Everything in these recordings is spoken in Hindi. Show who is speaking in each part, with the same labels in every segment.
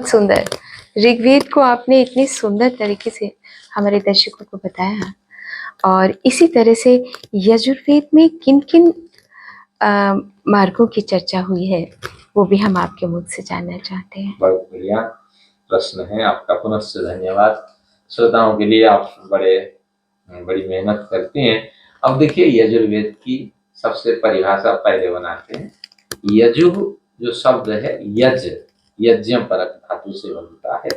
Speaker 1: सुंदर। ऋग्वेद को आपने इतनी सुंदर तरीके से हमारे दर्शकों को बताया, और इसी तरह से यजुर्वेद में किन किन मार्गों की चर्चा हुई है वो भी हम आपके मुख से जानना चाहते हैं।
Speaker 2: बहुत बढ़िया प्रश्न है आपका, पुनश्च धन्यवाद। श्रोताओं के लिए आप बड़ी मेहनत करती हैं। अब देखिए, यजुर्वेद की सबसे परिभाषा पहले बनाते हैं। यजु जो शब्द है, यज यज्ञ परक धातु से बनता है।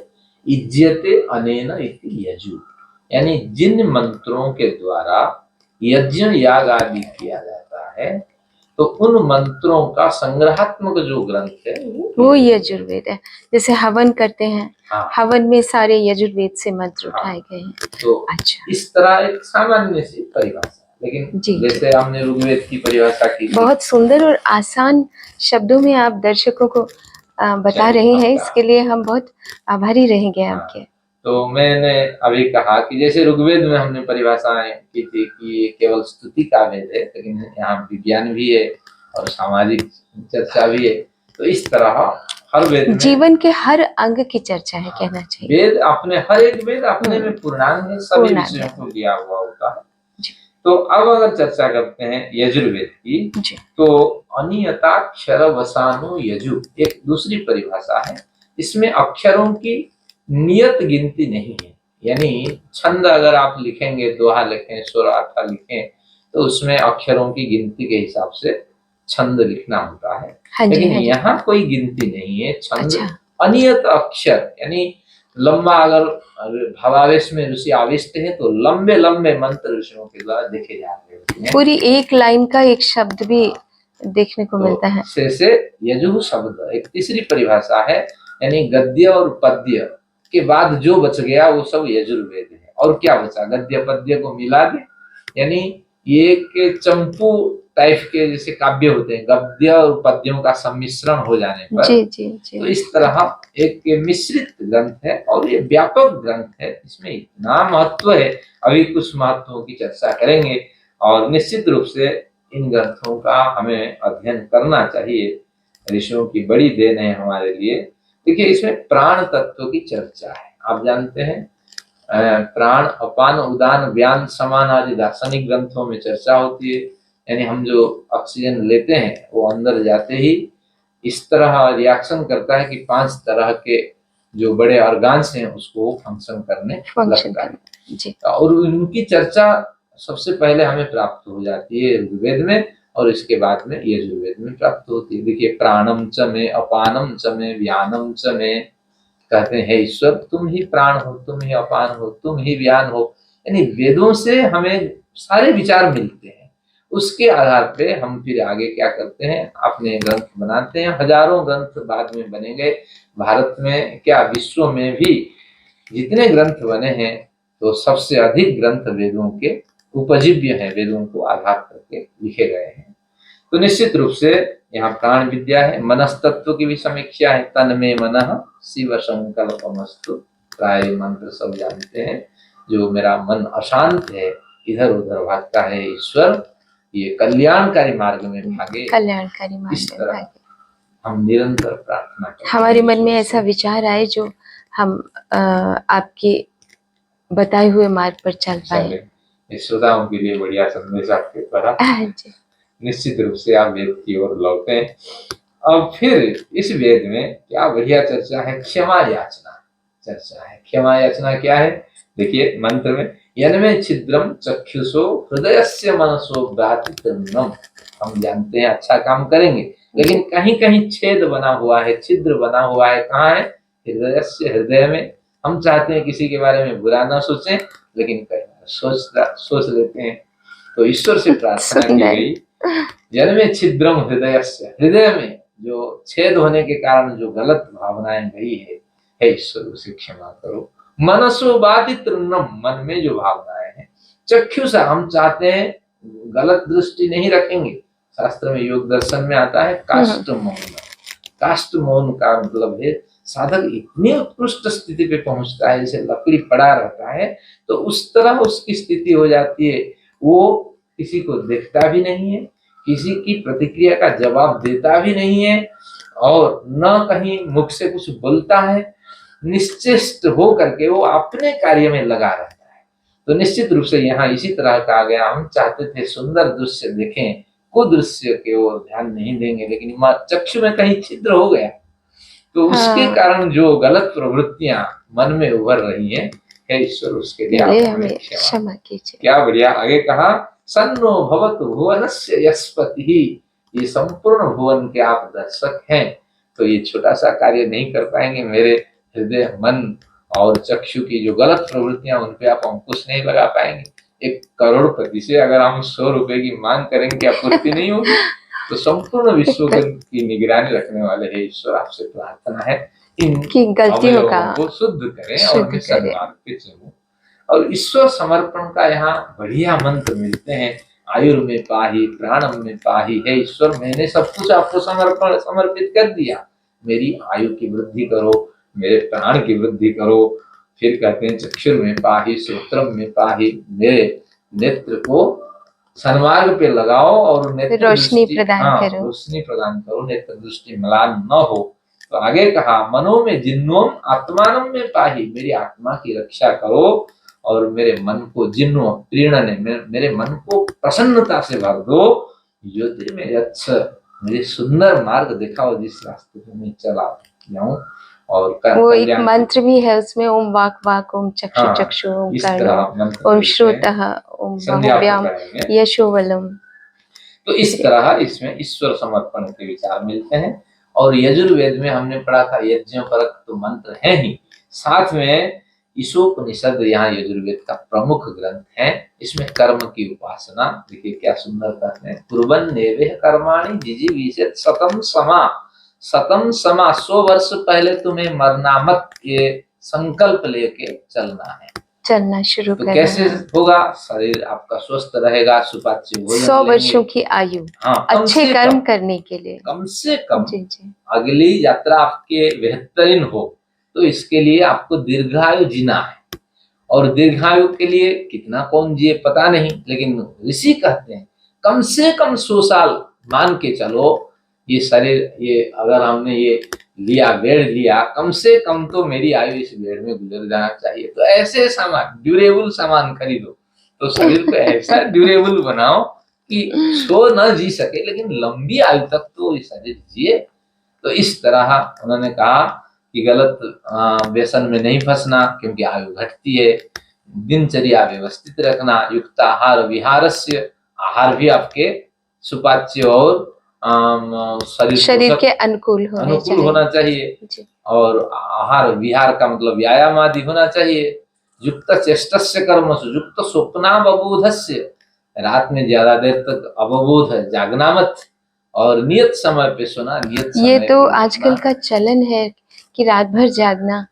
Speaker 2: इज्यते अनेन इति यजु, यानी जिन मंत्रों के द्वारा यज्ञ याग आदि किया जाता है, तो उन मंत्रों का संग्रहात्मक जो ग्रंथ है वो
Speaker 1: यजुर्वेद है। जैसे हवन करते हैं,
Speaker 2: हाँ,
Speaker 1: हवन में सारे यजुर्वेद से मंत्र उठाए गए हैं।
Speaker 2: तो
Speaker 1: अच्छा,
Speaker 2: इस तरह एक सामान्य सी परिभाषा, लेकिन जैसे हमने ऋग्वेद की परिभाषा की,
Speaker 1: बहुत सुंदर और आसान शब्दों में आप दर्शकों को बता रहे हैं, इसके लिए हम बहुत आभारी रहेंगे आपके।
Speaker 2: तो मैंने अभी कहा कि जैसे ऋग्वेद में हमने परिभाषाएं की थी कि ये केवल स्तुति का वेद है, लेकिन यहाँ विज्ञान भी है और सामाजिक चर्चा भी है। तो इस तरह हर वेद में जीवन के हर अंग की चर्चा है, कहना चाहिए। वेद अपने हर एक वेद अपने में पूर्णांग है, सभी विषयों को लिया हुआ होता है। तो अब अगर चर्चा करते हैं यजुर्वेद की, तो अनियताक्षर वसानु यजु एक दूसरी परिभाषा है। इसमें अक्षरों की नियत गिनती नहीं है, यानी छंद अगर आप लिखेंगे, दोहा लिखें, स्वर आठा लिखें, तो उसमें अक्षरों की गिनती के हिसाब से छंद लिखना होता है। लेकिन यहाँ कोई गिनती नहीं है छंद। अनियत अक्षर यानी लंबा, अगर भावावेश में ऋषि आविष्ट है तो लंबे लंबे मंत्र ऋषियों के द्वारा देखे जाते हैं। पूरी एक लाइन का एक शब्द भी देखने को मिलता है। से यजु शब्द एक तीसरी परिभाषा है, यानी गद्य और पद्य के बाद जो बच गया वो सब यजुर्वेद है। और क्या बचा, गद्य पद्य को मिला दे, यानी ये एक चंपू टाइप के जैसे काव्य होते हैं, गद्य और पद्यों का सम्मिश्रण हो जाने पर तो इस तरह एक मिश्रित ग्रंथ है, और ये व्यापक ग्रंथ है। इसमें इतना महत्व है, अभी कुछ महत्वों की चर्चा करेंगे, और निश्चित रूप से इन ग्रंथों का हमें अध्ययन करना चाहिए। ऋषियों की बड़ी देन है हमारे लिए। देखिए, इसमें प्राण तत्व की चर्चा है। आप जानते हैं प्राण, अपान, उदान, व्यान, समान आदि दार्शनिक ग्रंथों में चर्चा होती है। यानी हम जो ऑक्सीजन लेते हैं वो अंदर जाते ही इस तरह रिएक्शन करता है कि 5 तरह के जो बड़े ऑर्गन्स हैं उसको फंक्शन करने लगता है। और उनकी चर्चा सबसे पहले हमें प्राप्त हो जाती है ऋग्वेद में, और इसके बाद में यजुर्वेद में प्राप्त होती है। देखिए, प्राणम च में, अपानम च में, व्यानम च में, कहते हैं ईश्वर तुम ही प्राण हो, तुम ही अपान हो, तुम ही व्यान हो। यानी वेदों से हमें सारे विचार मिलते हैं। उसके आधार पे हम फिर आगे क्या करते हैं, अपने ग्रंथ बनाते हैं। हजारों ग्रंथ बाद में बने गए। भारत में क्या, विश्व में भी जितने ग्रंथ बने हैं, तो सबसे अधिक ग्रंथ वेदों के उपजीव्य हैं, वेदों को आधार करके लिखे गए हैं। तो निश्चित रूप से यहाँ प्राण विद्या है। मनस्तत्व की भी समीक्षा है। तन में मनः शिव संकल्पमस्तु, प्राय मंत्र सब जानते हैं। जो मेरा मन अशांत है, इधर उधर भागता है, ईश्वर ये कल्याणकारी मार्ग में भागे,
Speaker 1: कल्याणकारी मार्ग
Speaker 2: इस तरह हम निरंतर प्रार्थना करते हैं।
Speaker 1: हमारे मन में ऐसा विचार आए जो हम आपके बताए हुए मार्ग पर चल पाए।
Speaker 2: श्रोताओं के लिए बढ़िया संदेश आपके द्वारा। निश्चित रूप से आप वेद की ओर लौटे। अब फिर इस वेद में क्या बढ़िया चर्चा है, क्षमा याचना चर्चा है। क्षमा याचना क्या है, देखिए मंत्र में, यन्मे छिद्रम चक्षुषो हृदयस्य मनसो व्यातितन्नम। हम जानते हैं अच्छा काम करेंगे, लेकिन कहीं कहीं छेद बना हुआ है, छिद्र बना हुआ है। कहाँ है, हृदयस्य, हृदय में। हम चाहते हैं किसी के बारे में बुरा ना सोचें, लेकिन सोच लेते हैं। तो ईश्वर से प्रार्थना की गई, जन्मे छिद्रम हृदयस्य, हृदय में जो छेद होने के कारण जो गलत भावनाएं गई है, हे ईश्वर उसे क्षमा करो। मनसो बाधित, मन में जो भावनाएं हैं। चक्षुषा, हम चाहते हैं गलत दृष्टि नहीं रखेंगे। शास्त्र में, योग दर्शन में आता है काष्ठ मौन। काष्ठ मौन का मतलब है साधक इतनी उत्कृष्ट स्थिति पे पहुंचता है, जैसे लकड़ी पड़ा रहता है, तो उस तरह उसकी स्थिति हो जाती है। वो किसी को देखता भी नहीं है, किसी की प्रतिक्रिया का जवाब देता भी नहीं है, और न कहीं मुख से कुछ बोलता है, निश्चेष्ट हो करके वो अपने कार्य में लगा रहता है। तो निश्चित रूप से यहाँ इसी तरह कहा गया, हम चाहते थे सुंदर दृश्य देखें, कुदृश्य की ओर ध्यान नहीं देंगे, लेकिन चक्षु में कहीं छिद्र हो गया, तो उसके
Speaker 1: हाँ,
Speaker 2: कारण जो गलत प्रवृत्तियां मन में उभर रही हैं, हे ईश्वर उसके लिए आप हमें
Speaker 1: हमें
Speaker 2: क्षमा।
Speaker 1: क्षमा कीजिए।
Speaker 2: क्या बढ़िया आगे कहा, सन्नो भवतु भुवनस्य यस्पति, ये संपूर्ण भुवन के आप दर्शक हैं, तो ये छोटा सा कार्य नहीं कर पाएंगे। मेरे हृदय, मन और चक्षु की जो गलत प्रवृत्तियां, उन पे आप अंकुश नहीं लगा पाएंगे। 1 करोड़पति से अगर हम 100 रुपए की मांग करेंगे, क्या पूर्ति नहीं होगी? तो संपूर्ण विश्व की निगरानी रखने वाले हे ईश्वर, आपसे प्रार्थना है इन
Speaker 1: की गलतियों का
Speaker 2: अवयवों को शुद्ध करें और
Speaker 1: शुद्ध
Speaker 2: मैं
Speaker 1: करें।
Speaker 2: सन्मार्ग पे चलूं। और ईश्वर समर्पण का यहाँ बढ़िया मंत्र मिलते हैं, आयुर् में पाही प्राणम में पाही। हे ईश्वर, मैंने सब कुछ आपको समर्पित कर दिया, मेरी आयु की वृद्धि करो, मेरे प्राण की वृद्धि करो। फिर कहते हैं चक्षुर में पाही श्रोत्रम में पाही, मेरे नेत्र को सन्मार्ग पे लगाओ और नेत्र
Speaker 1: रोशनी
Speaker 2: दृष्टि,
Speaker 1: प्रदान
Speaker 2: हाँ,
Speaker 1: करो।
Speaker 2: रोशनी प्रदान करो, नेत्र दृष्टि म्लान न हो। तो आगे कहा, मनो में जिन्नोम आत्मानम में पाही, मेरी आत्मा की रक्षा करो और मेरे मन को जिन्नो प्रीणने, मेरे मन को प्रसन्नता से भर दो। ज्योतिर्मय अच्छा, मुझे सुंदर मार्ग दिखाओ, जिस रास्ते पे मैं चला जाऊं। और
Speaker 1: वो एक मंत्र भी है उसमें, ओम वाक वाक, ओम चक्षु
Speaker 2: हाँ,
Speaker 1: चक्षु, ओम
Speaker 2: इस
Speaker 1: कर्णो,
Speaker 2: तरह मंत्र
Speaker 1: ओम
Speaker 2: मिलते हैं।
Speaker 1: श्रोतः, ओम
Speaker 2: संध्या को
Speaker 1: बाहुव्याम
Speaker 2: करेंगे।
Speaker 1: यशोवलम।
Speaker 2: तो इस तरह इसमें ईश्वर समर्पण के विचार मिलते हैं। और यजुर्वेद में हमने पढ़ा था, यज्ञों पर तो मंत्र है ही, साथ में ईशोपनिषद यहाँ यजुर्वेद का प्रमुख ग्रंथ है। इसमें कर्म की उपासना, देखिए क्या सुंदर कहते हैं, कुर्बन नेवेह कर्माणि जिजीविषेत् शतम समा, शतम समा, 100 वर्ष पहले तुम्हें मरना मत, ये संकल्प लेके चलना है।
Speaker 1: चलना शुरू
Speaker 2: तो
Speaker 1: करना
Speaker 2: कैसे
Speaker 1: है।
Speaker 2: होगा? शरीर आपका स्वस्थ रहेगा, सुपाच्य भोजन
Speaker 1: 100
Speaker 2: लेंगे।
Speaker 1: वर्षों की आयु,
Speaker 2: हाँ,
Speaker 1: अच्छे कर्म करने के लिए।
Speaker 2: कम से कम
Speaker 1: जी जी।
Speaker 2: अगली यात्रा आपके बेहतरीन हो, तो इसके लिए आपको दीर्घायु जीना है। और दीर्घायु के लिए कितना कौन जिए पता नहीं, लेकिन ऋषि कहते हैं कम से कम 100 साल मान के चलो। ये शरीर, ये अगर हमने ये लिया, बेड लिया, कम से कम तो मेरी आयु इस बेड में गुजर जाना चाहिए। तो ऐसे सामान, ड्यूरेबल सामान खरीदो, तो शरीर को ऐसा ड्यूरेबल बनाओ कि 100 न जी सके, लेकिन लंबी आयु तक तो ये शरीर जिए। तो इस तरह उन्होंने कहा कि गलत व्यसन में नहीं फंसना, क्योंकि आयु घटती है। दिनचर्या व्यवस्थित रखना, युक्त आहार विहारस्य, आहार भी आपके सुपाच्य और
Speaker 1: शरीर के अनुकूल
Speaker 2: होना चाहिए।
Speaker 1: जी।
Speaker 2: और आहार विहार का मतलब व्यायाम आदि होना चाहिए। युक्त चेष्टस्य कर्मसु युक्त स्वप्नावबोधस्य, रात में ज्यादा देर तक अवबोध है, जागना मत। और नियत समय पे सोना, नियत समय
Speaker 1: ये तो
Speaker 2: पे
Speaker 1: आजकल का चलन है कि रात भर जागना।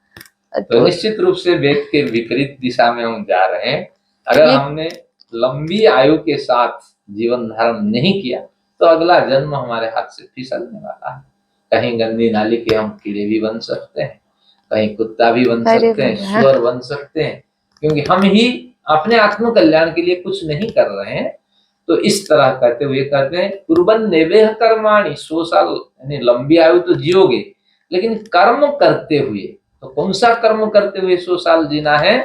Speaker 2: तो निश्चित रूप से वेद के विपरीत दिशा में हम जा रहे हैं। अगर हमने लंबी आयु के साथ जीवन धारण नहीं किया, तो अगला जन्म हमारे हाथ से फिसलने वाला है। कहीं गंदी नाली के हम कीड़े भी बन सकते हैं, कहीं कुत्ता भी बन सकते हैं, सुअर बन सकते हैं, क्योंकि हम ही अपने आत्म कल्याण के लिए कुछ नहीं कर रहे हैं। तो इस तरह कहते हुए कहते हैं, कुर्बन नेवेह कर्माणि, 100 साल यानी लंबी आयु तो जियोगे, लेकिन कर्म करते हुए। तो कौन सा कर्म करते हुए 100 साल जीना है?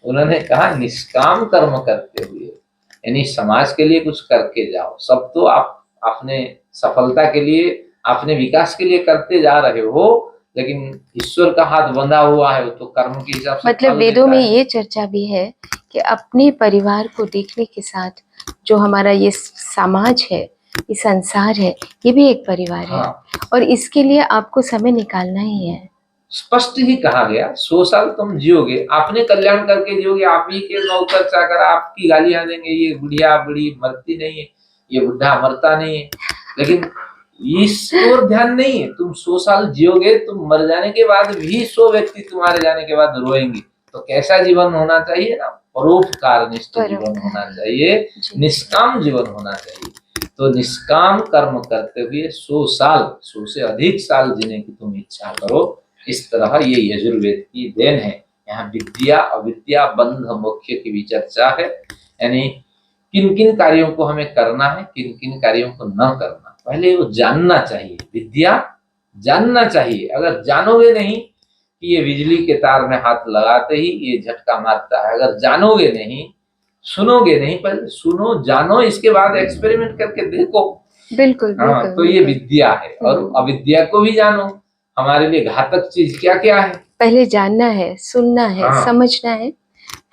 Speaker 2: उन्होंने कहा निष्काम कर्म करते हुए, यानी समाज के लिए कुछ करके जाओ। सब तो आप अपने सफलता के लिए, अपने विकास के लिए करते जा रहे हो, लेकिन ईश्वर का हाथ बंधा हुआ है, तो कर्म के हिसाब से
Speaker 1: मतलब वेदों में ये चर्चा भी है कि अपने परिवार को देखने के साथ जो हमारा ये समाज है, ये संसार है, ये भी एक परिवार है। और इसके लिए आपको समय निकालना ही है।
Speaker 2: स्पष्ट ही कहा गया, 100 साल तुम जियोगे, अपने कल्याण करके जियोगे। आप ही के नौकर चाकर आपकी गालियां देंगे, ये बुढ़िया बुढ़ी मरती नहीं है, ये बुढ़ा मरता नहीं है, लेकिन इस ओर ध्यान नहीं है। तुम 100 साल जियोगे, तुम मर जाने के बाद भी 100 व्यक्ति तुम्हारे जाने के बाद रोएंगे। तो कैसा जीवन होना चाहिए ना? परोपकारनिष्ठ जीवन होना चाहिए, निष्काम जीवन होना चाहिए। तो निष्काम कर्म करते हुए 100 साल, 100 से अधिक साल जीने की तुम इच्छा करो। इस तरह ये यजुर्वेद की देन है। यहाँ विद्या अविद्या बंध मोक्ष की भी चर्चा है, यानी किन किन कार्यों को हमें करना है, किन किन कार्यों को न करना, पहले वो जानना चाहिए। विद्या जानना चाहिए। अगर जानोगे नहीं कि ये बिजली के तार में हाथ लगाते ही ये झटका मारता है, अगर जानोगे नहीं, सुनोगे नहीं, पहले सुनो जानो, इसके बाद एक्सपेरिमेंट करके देखो।
Speaker 1: बिल्कुल
Speaker 2: हाँ,
Speaker 1: बिल्कुल
Speaker 2: तो ये
Speaker 1: बिल्कुल।
Speaker 2: विद्या है। और अविद्या को भी जानो, हमारे लिए घातक चीज क्या क्या है।
Speaker 1: पहले जानना है, सुनना है,
Speaker 2: हाँ,
Speaker 1: समझना है,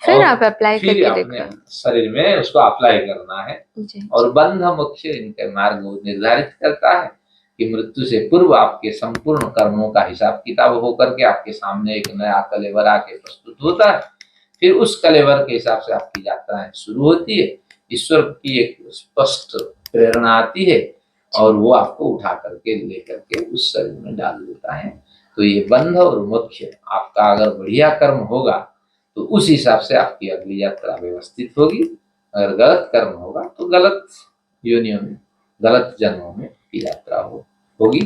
Speaker 1: फिर
Speaker 2: और
Speaker 1: आप अप्लाई
Speaker 2: फिर
Speaker 1: करके
Speaker 2: अपने
Speaker 1: देखो।
Speaker 2: शरीर में उसको अप्लाई करना है।
Speaker 1: जी
Speaker 2: और बंध मुख्य इनके मार्ग को निर्धारित करता है कि मृत्यु से पूर्व आपके संपूर्ण कर्मों का हिसाब किताब होकर के आपके सामने एक नया कलेवर आके प्रस्तुत होता है। फिर उस कलेवर के हिसाब से आपकी यात्राएं शुरू होती है। ईश्वर की एक स्पष्ट प्रेरणा आती है और वो आपको उठा करके लेकर के उस शरीर में डाल देता है। तो ये बंध और मोक्ष, आपका अगर बढ़िया कर्म होगा तो उस हिसाब से आपकी अगली यात्रा व्यवस्थित होगी। अगर गलत कर्म होगा तो गलत योनियों में, गलत जन्मों में की यात्रा होगी।